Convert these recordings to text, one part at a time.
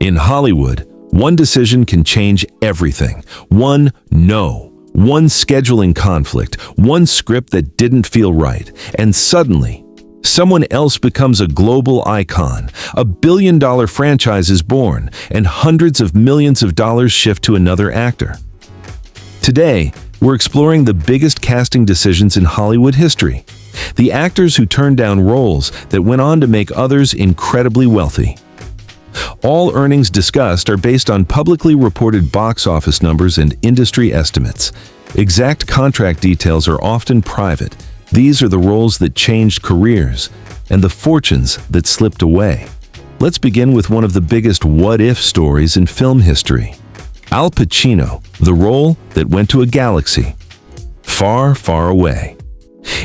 In Hollywood, one decision can change everything. One no, one scheduling conflict, one script that didn't feel right, and suddenly, someone else becomes a global icon. A billion-dollar franchise is born, and hundreds of millions of dollars shift to another actor. Today, we're exploring the biggest casting decisions in Hollywood history. The actors who turned down roles that went on to make others incredibly wealthy. All earnings discussed are based on publicly reported box office numbers and industry estimates. Exact contract details are often private. These are the roles that changed careers and the fortunes that slipped away. Let's begin with one of the biggest what-if stories in film history. Al Pacino, the role that went to a galaxy far, far away.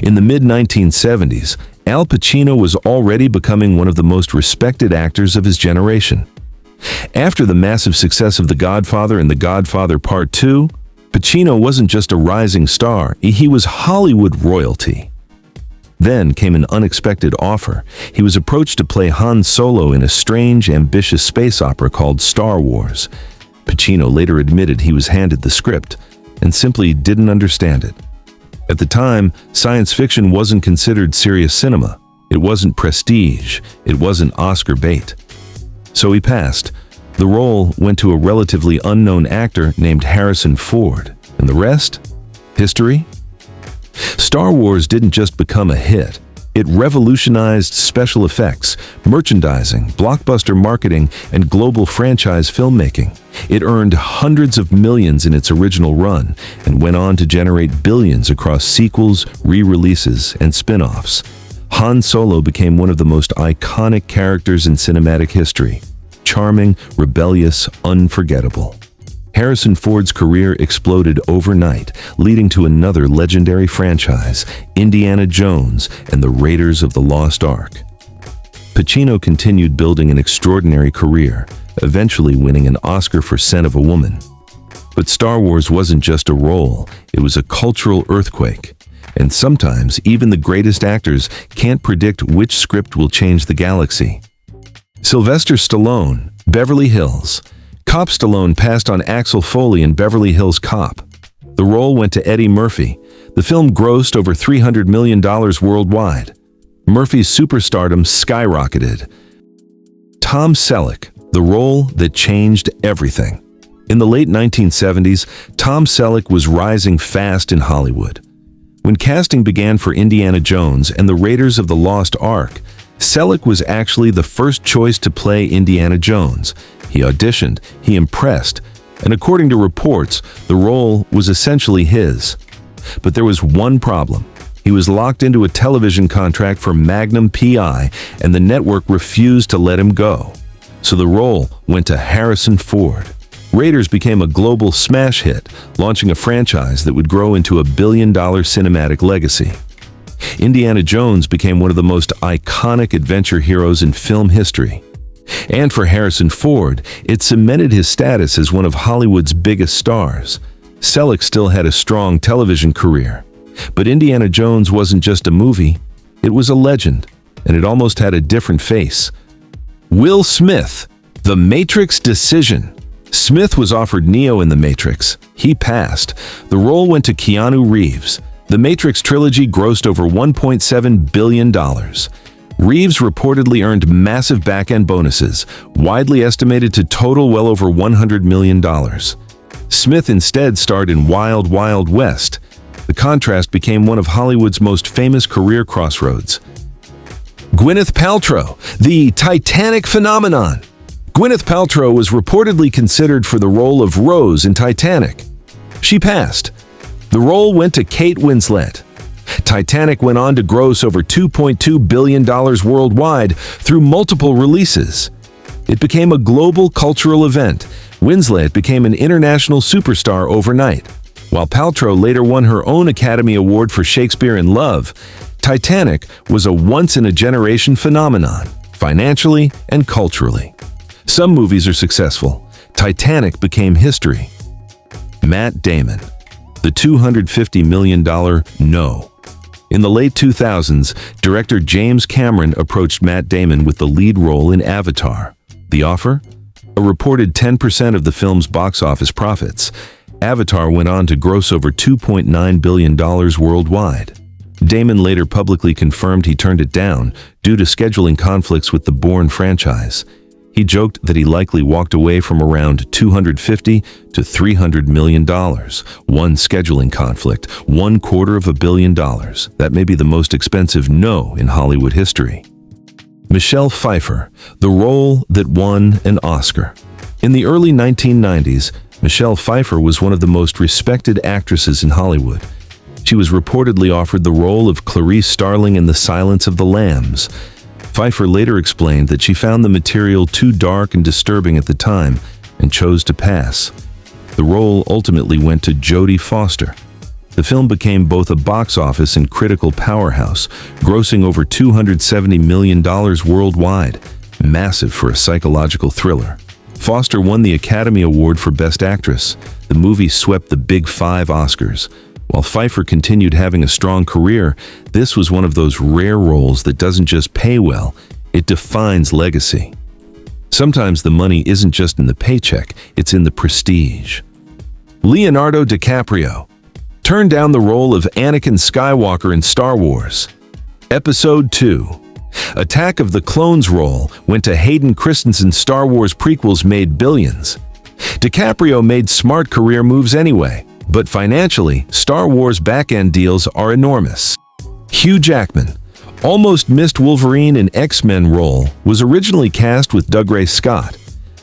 In the mid-1970s, Al Pacino was already becoming one of the most respected actors of his generation. After the massive success of The Godfather and The Godfather Part 2, Pacino wasn't just a rising star, he was Hollywood royalty. Then came an unexpected offer. He was approached to play Han Solo in a strange, ambitious space opera called Star Wars. Pacino later admitted he was handed the script and simply didn't understand it. At the time, science fiction wasn't considered serious cinema. It wasn't prestige. It wasn't Oscar bait. So he passed. The role went to a relatively unknown actor named Harrison Ford. And the rest? History? Star Wars didn't just become a hit. It revolutionized special effects, merchandising, blockbuster marketing, and global franchise filmmaking. It earned hundreds of millions in its original run and went on to generate billions across sequels, re-releases, and spin-offs. Han Solo became one of the most iconic characters in cinematic history. Charming, rebellious, unforgettable. Harrison Ford's career exploded overnight, leading to another legendary franchise, Indiana Jones and the Raiders of the Lost Ark. Pacino continued building an extraordinary career, eventually winning an Oscar for Scent of a Woman. But Star Wars wasn't just a role, it was a cultural earthquake. And sometimes, even the greatest actors can't predict which script will change the galaxy. Sylvester Stallone, Beverly Hills. Cop Stallone passed on Axel Foley in Beverly Hills Cop. The role went to Eddie Murphy. The film grossed over $300 million worldwide. Murphy's superstardom skyrocketed. Tom Selleck, the role that changed everything. In the late 1970s, Tom Selleck was rising fast in Hollywood. When casting began for Indiana Jones and the Raiders of the Lost Ark, Selleck was actually the first choice to play Indiana Jones. He auditioned, he impressed, and according to reports, the role was essentially his. But there was one problem. He was locked into a television contract for Magnum PI, and the network refused to let him go. So the role went to Harrison Ford. Raiders became a global smash hit, launching a franchise that would grow into a billion-dollar cinematic legacy. Indiana Jones became one of the most iconic adventure heroes in film history. And for Harrison Ford, it cemented his status as one of Hollywood's biggest stars. Selleck still had a strong television career. But Indiana Jones wasn't just a movie, it was a legend, and it almost had a different face. Will Smith, The Matrix Decision. Smith was offered Neo in The Matrix. He passed. The role went to Keanu Reeves. The Matrix trilogy grossed over $1.7 billion. Reeves reportedly earned massive back-end bonuses, widely estimated to total well over $100 million. Smith instead starred in Wild Wild West. The contrast became one of Hollywood's most famous career crossroads. Gwyneth Paltrow, the Titanic phenomenon. Gwyneth Paltrow was reportedly considered for the role of Rose in Titanic. She passed. The role went to Kate Winslet. Titanic went on to gross over $2.2 billion worldwide through multiple releases. It became a global cultural event. Winslet became an international superstar overnight. While Paltrow later won her own Academy Award for Shakespeare in Love, Titanic was a once-in-a-generation phenomenon, financially and culturally. Some movies are successful. Titanic became history. Matt Damon, the $250 million no. In the late 2000s, director James Cameron approached Matt Damon with the lead role in Avatar. The offer? a reported 10% of the film's box office profits. Avatar went on to gross over $2.9 billion worldwide. Damon later publicly confirmed he turned it down due to scheduling conflicts with the Bourne franchise. He joked that he likely walked away from around $250 to $300 million. One scheduling conflict, $250 million. That may be the most expensive no in Hollywood history. Michelle Pfeiffer, the role that won an Oscar. In the early 1990s, Michelle Pfeiffer was one of the most respected actresses in Hollywood. She was reportedly offered the role of Clarice Starling in The Silence of the Lambs. Pfeiffer later explained that she found the material too dark and disturbing at the time and chose to pass. The role ultimately went to Jodie Foster. The film became both a box office and critical powerhouse, grossing over $270 million worldwide, massive for a psychological thriller. Foster won the Academy Award for Best Actress. The movie swept the Big Five Oscars. While Pfeiffer continued having a strong career, this was one of those rare roles that doesn't just pay well, it defines legacy. Sometimes the money isn't just in the paycheck, it's in the prestige. Leonardo DiCaprio turned down the role of Anakin Skywalker in Star Wars. Episode 2. Attack of the Clones role went to Hayden Christensen's Star Wars prequels made billions. DiCaprio made smart career moves anyway, but financially, Star Wars back-end deals are enormous. Hugh Jackman almost missed Wolverine in X-Men role, was originally cast with Dougray Scott.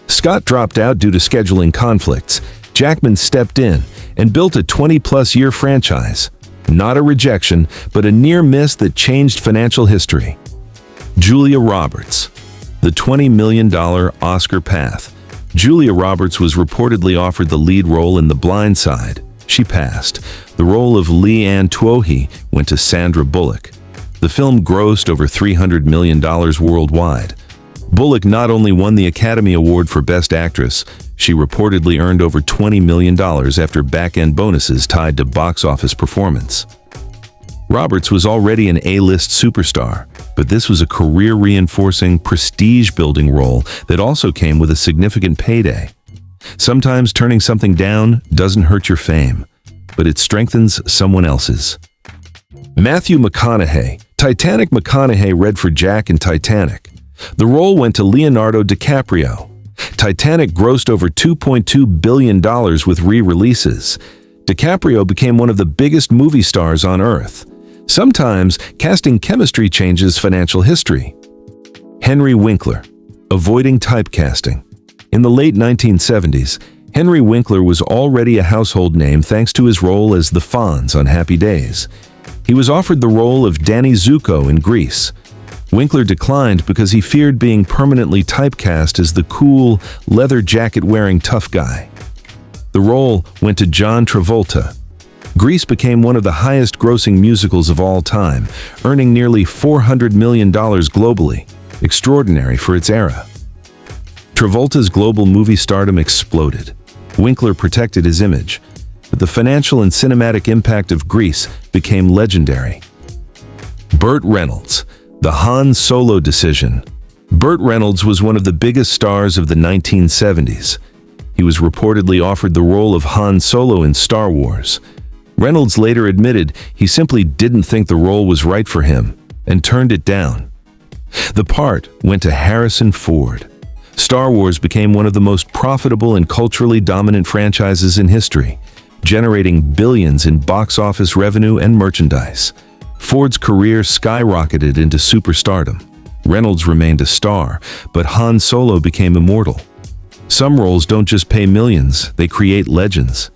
Scott dropped out due to scheduling conflicts. Jackman stepped in and built a 20-plus year franchise. Not a rejection, but a near miss that changed financial history. Julia Roberts, the $20 million Oscar path. Julia Roberts was reportedly offered the lead role in The Blind Side. She passed. The role of Leigh Anne Tuohy went to Sandra Bullock. The film grossed over $300 million worldwide. Bullock not only won the Academy Award for Best Actress, she reportedly earned over $20 million after back-end bonuses tied to box office performance. Roberts was already an A-list superstar, but this was a career-reinforcing, prestige-building role that also came with a significant payday. Sometimes turning something down doesn't hurt your fame, but it strengthens someone else's. Matthew McConaughey. Titanic. McConaughey read for Jack in Titanic. The role went to Leonardo DiCaprio. Titanic grossed over $2.2 billion with re-releases. DiCaprio became one of the biggest movie stars on Earth. Sometimes, casting chemistry changes financial history. Henry Winkler. Avoiding typecasting. In the late 1970s, Henry Winkler was already a household name thanks to his role as the Fonz on Happy Days. He was offered the role of Danny Zuko in Grease. Winkler declined because he feared being permanently typecast as the cool, leather jacket-wearing tough guy. The role went to John Travolta. Grease became one of the highest-grossing musicals of all time, earning nearly $400 million globally, extraordinary for its era. Travolta's global movie stardom exploded. Winkler protected his image, but the financial and cinematic impact of Grease became legendary. Burt Reynolds. The Han Solo decision. Burt Reynolds was one of the biggest stars of the 1970s. He was reportedly offered the role of Han Solo in Star Wars. Reynolds later admitted he simply didn't think the role was right for him and turned it down. The part went to Harrison Ford. Star Wars became one of the most profitable and culturally dominant franchises in history, generating billions in box office revenue and merchandise. Ford's career skyrocketed into superstardom. Reynolds remained a star, but Han Solo became immortal. Some roles don't just pay millions, they create legends.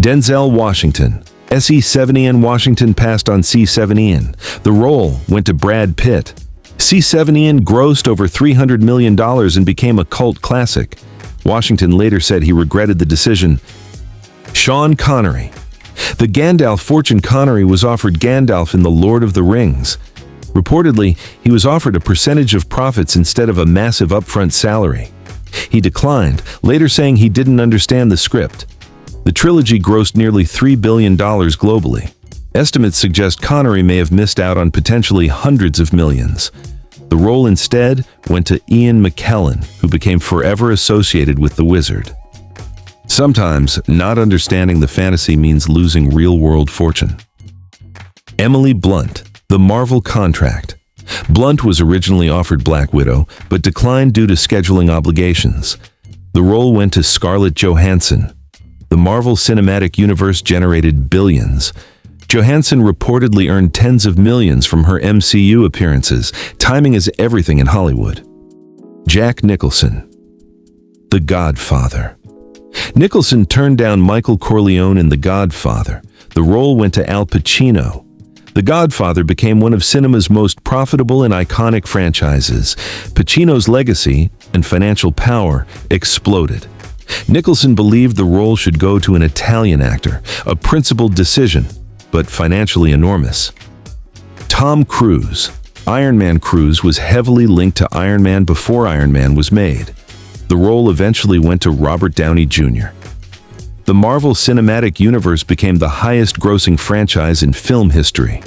Denzel Washington. SE70 Washington passed on C70. The role went to Brad Pitt. C70 grossed over $300 million and became a cult classic. Washington later said he regretted the decision. Sean Connery. The Gandalf fortune. Connery was offered Gandalf in The Lord of the Rings. Reportedly, he was offered a percentage of profits instead of a massive upfront salary. He declined, later saying he didn't understand the script. The trilogy grossed nearly $3 billion globally. Estimates suggest Connery may have missed out on potentially hundreds of millions. The role instead went to Ian McKellen, who became forever associated with the wizard. Sometimes, not understanding the fantasy means losing real-world fortune. Emily Blunt, The Marvel Contract. Blunt was originally offered Black Widow, but declined due to scheduling obligations. The role went to Scarlett Johansson. The Marvel Cinematic Universe generated billions. Johansson reportedly earned tens of millions from her MCU appearances. Timing is everything in Hollywood. Jack Nicholson. The Godfather. Nicholson turned down Michael Corleone in The Godfather. The role went to Al Pacino. The Godfather became one of cinema's most profitable and iconic franchises. Pacino's legacy and financial power exploded. Nicholson believed the role should go to an Italian actor, a principled decision, but financially enormous. Tom Cruise. Iron Man Cruise was heavily linked to Iron Man before Iron Man was made. The role eventually went to Robert Downey Jr. The Marvel Cinematic Universe became the highest-grossing franchise in film history.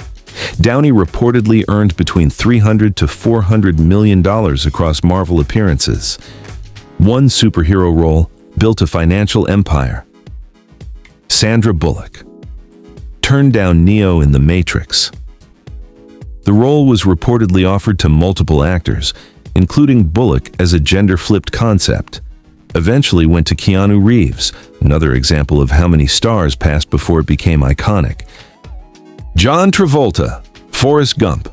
Downey reportedly earned between $300 to $400 million across Marvel appearances. One superhero role built a financial empire. Sandra Bullock. Turned down Neo in The Matrix. The role was reportedly offered to multiple actors, including Bullock as a gender-flipped concept. Eventually went to Keanu Reeves, another example of how many stars passed before it became iconic. John Travolta. Forrest Gump.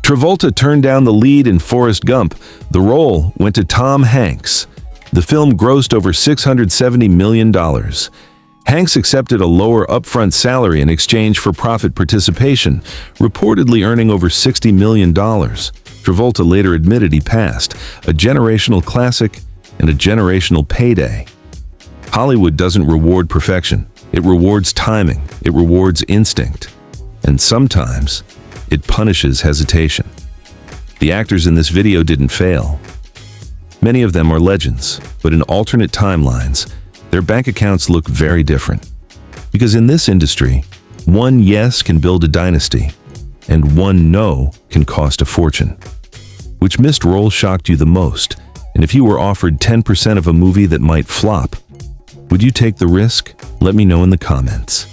Travolta turned down the lead in Forrest Gump. The role went to Tom Hanks. The film grossed over $670 million. Hanks accepted a lower upfront salary in exchange for profit participation, reportedly earning over $60 million. Travolta later admitted he passed, a generational classic and a generational payday. Hollywood doesn't reward perfection. It rewards timing. It rewards instinct. And sometimes, it punishes hesitation. The actors in this video didn't fail. Many of them are legends, but in alternate timelines, their bank accounts look very different. Because in this industry, one yes can build a dynasty, and one no can cost a fortune. Which missed role shocked you the most? And if you were offered 10% of a movie that might flop, would you take the risk? Let me know in the comments.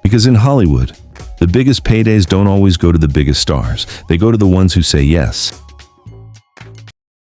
Because in Hollywood, the biggest paydays don't always go to the biggest stars. They go to the ones who say yes.